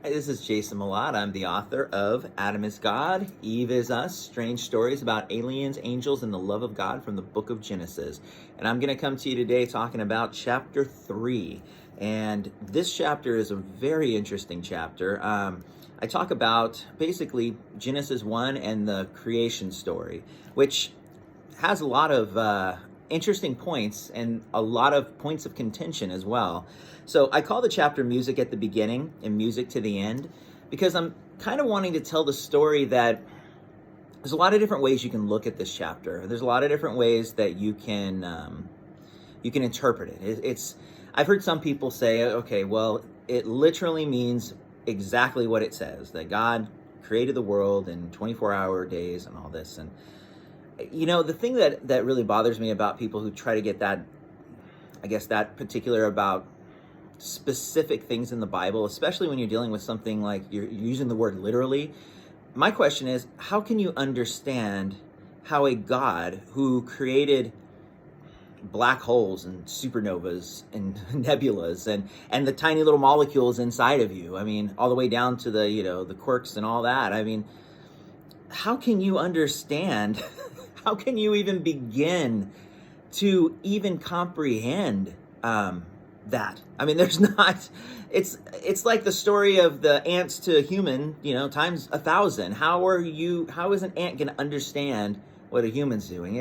Hi, this is Jason Malott. I'm the author of Adam is God, Eve is Us, Strange Stories about Aliens, Angels, and the Love of God from the Book of Genesis. And I'm going to come to you today talking about chapter 3. And this chapter is a very interesting chapter. I talk about basically Genesis 1 and the creation story, which has a lot of interesting points and a lot of points of contention as well. So I call the chapter music at the beginning and music to the end because I'm kind of wanting to tell the story that there's a lot of different ways you can look at this chapter. There's a lot of different ways that you can interpret it. I've heard some people say, okay, well, it literally means exactly what it says, that God created the world in 24-hour days and all this. And you know, the thing that really bothers me about people who try to get that, I guess, that particular about specific things in the Bible, especially when you're dealing with something like you're using the word literally. My question is, how can you understand how a God who created black holes and supernovas and nebulas and the tiny little molecules inside of you, I mean, all the way down to the, the quarks and all that, I mean, how can you understand how can you even begin to even comprehend that? I mean, there's not, it's like the story of the ants to a human, times 1,000. How is an ant going to understand what a human's doing?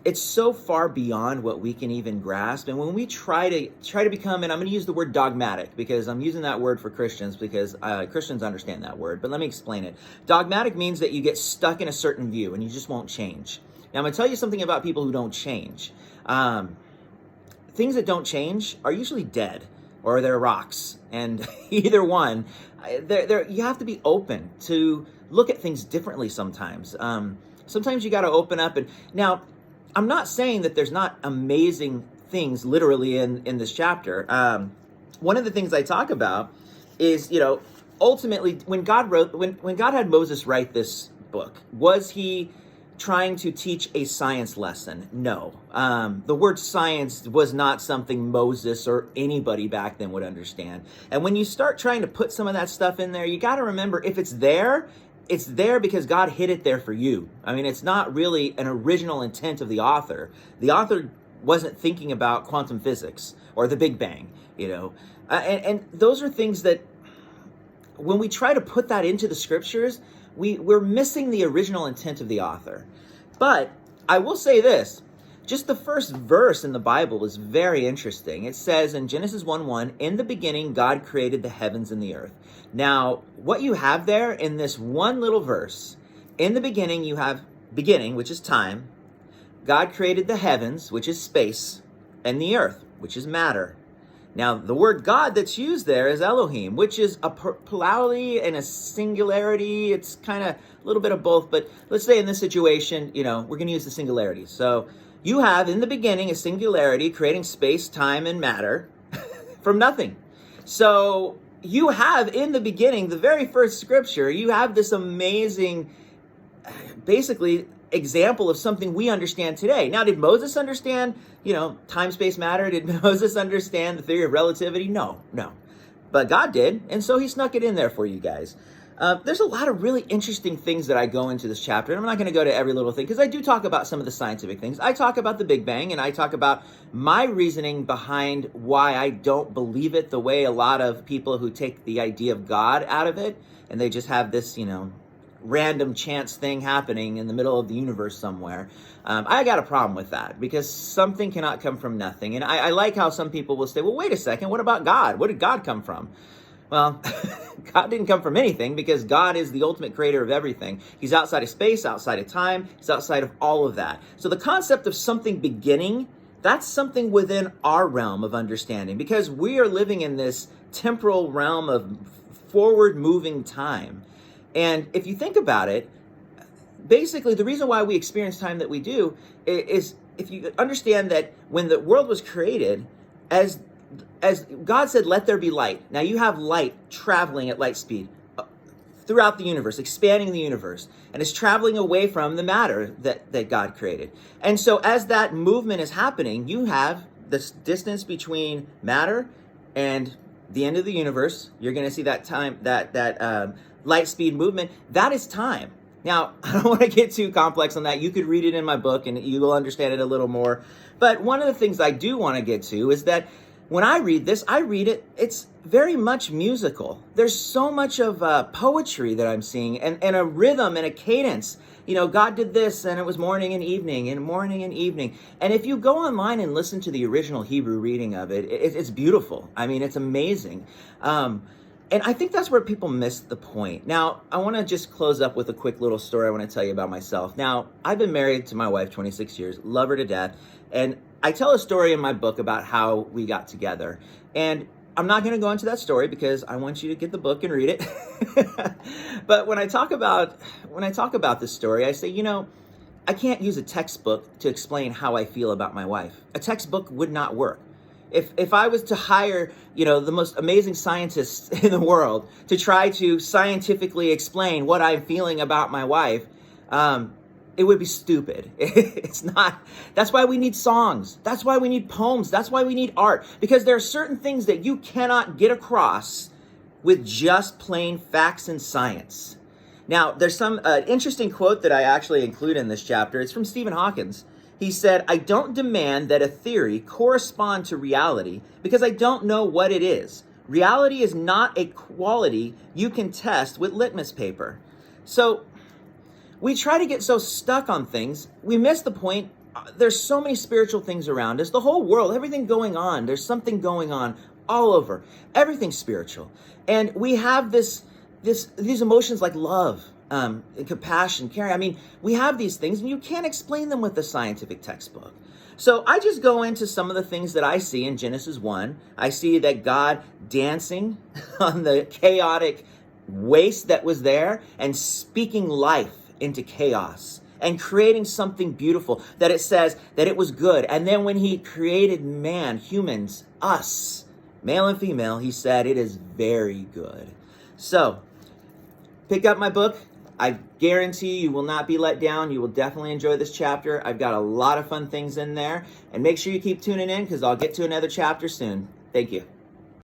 It's so far beyond what we can even grasp. And when we try to become, and I'm going to use the word dogmatic because I'm using that word for Christians because Christians understand that word, but let me explain it. Dogmatic means that you get stuck in a certain view and you just won't change. Now, I'm going to tell you something about people who don't change. Things that don't change are usually dead or they're rocks. And either one, you have to be open to look at things differently sometimes. Sometimes you got to open up. And now, I'm not saying that there's not amazing things literally in this chapter. One of the things I talk about is, ultimately when God had Moses write this book, was he trying to teach a science lesson? No. The word science was not something Moses or anybody back then would understand. And when you start trying to put some of that stuff in there, you got to remember, if it's there because God hid it there for you. I mean, it's not really an original intent of the author. The author wasn't thinking about quantum physics or the Big Bang, and those are things that when we try to put that into the scriptures, we're missing the original intent of the author. But I will say this, just the first verse in the Bible is very interesting. It says in Genesis 1:1, in the beginning, God created the heavens and the earth. Now, what you have there in this one little verse, in the beginning, you have beginning, which is time. God created the heavens, which is space, and the earth, which is matter. Now, the word God that's used there is Elohim, which is a plurality and a singularity. It's kind of a little bit of both, but let's say in this situation, we're going to use the singularity. So you have in the beginning a singularity creating space, time, and matter from nothing. So you have in the beginning, the very first scripture, you have this amazing, basically, example of something we understand today. Now, did Moses understand, time, space, matter? Did Moses understand the theory of relativity? No. But God did, and so he snuck it in there for you guys. There's a lot of really interesting things that I go into this chapter, and I'm not going to go to every little thing, because I do talk about some of the scientific things. I talk about the Big Bang, and I talk about my reasoning behind why I don't believe it the way a lot of people who take the idea of God out of it, and they just have this, random chance thing happening in the middle of the universe somewhere. I got a problem with that, because something cannot come from nothing. And I like how some people will say, well, wait a second, what about God? Where did God come from? Well, God didn't come from anything, because God is the ultimate creator of everything. He's outside of space, outside of time. He's outside of all of that. So the concept of something beginning, that's something within our realm of understanding, because we are living in this temporal realm of forward-moving time. And if you think about it, basically the reason why we experience time that we do is if you understand that when the world was created, as God said, let there be light. Now you have light traveling at light speed throughout the universe, expanding the universe, and it's traveling away from the matter that God created. And so as that movement is happening, you have this distance between matter and the end of the universe. You're going to see that time, that light speed movement. That is time. Now, I don't want to get too complex on that. You could read it in my book and you will understand it a little more. But one of the things I do want to get to is that when I read this, it's very much musical. There's so much of poetry that I'm seeing, and a rhythm and a cadence. You know, God did this, and it was morning and evening, and morning and evening. And if you go online and listen to the original Hebrew reading of it, it's beautiful. I mean, it's amazing. And I think that's where people miss the point. Now, I want to just close up with a quick little story I want to tell you about myself. Now, I've been married to my wife 26 years, love her to death, and I tell a story in my book about how we got together. And I'm not going to go into that story because I want you to get the book and read it. But when I talk about this story, I say, you know, I can't use a textbook to explain how I feel about my wife. A textbook would not work. If I was to hire, you know, the most amazing scientists in the world to try to scientifically explain what I'm feeling about my wife, it would be stupid. It's not. That's why we need songs. That's why we need poems. That's why we need art. Because there are certain things that you cannot get across with just plain facts and science. Now, there's some interesting quote that I actually include in this chapter. It's from Stephen Hawking. He said, "I don't demand that a theory correspond to reality because I don't know what it is. Reality is not a quality you can test with litmus paper." So we try to get so stuck on things, we miss the point. There's so many spiritual things around us. The whole world, everything going on. There's something going on all over. Everything's spiritual. And we have these emotions like love, and compassion, caring. I mean, we have these things and you can't explain them with the scientific textbook. So I just go into some of the things that I see in Genesis 1. I see that God dancing on the chaotic waste that was there and speaking life into chaos and creating something beautiful, that it says that it was good. And then when he created man, humans, us, male and female, he said it is very good. So pick up my book. I guarantee you will not be let down. You will definitely enjoy this chapter. I've got a lot of fun things in there. And make sure you keep tuning in because I'll get to another chapter soon. Thank you.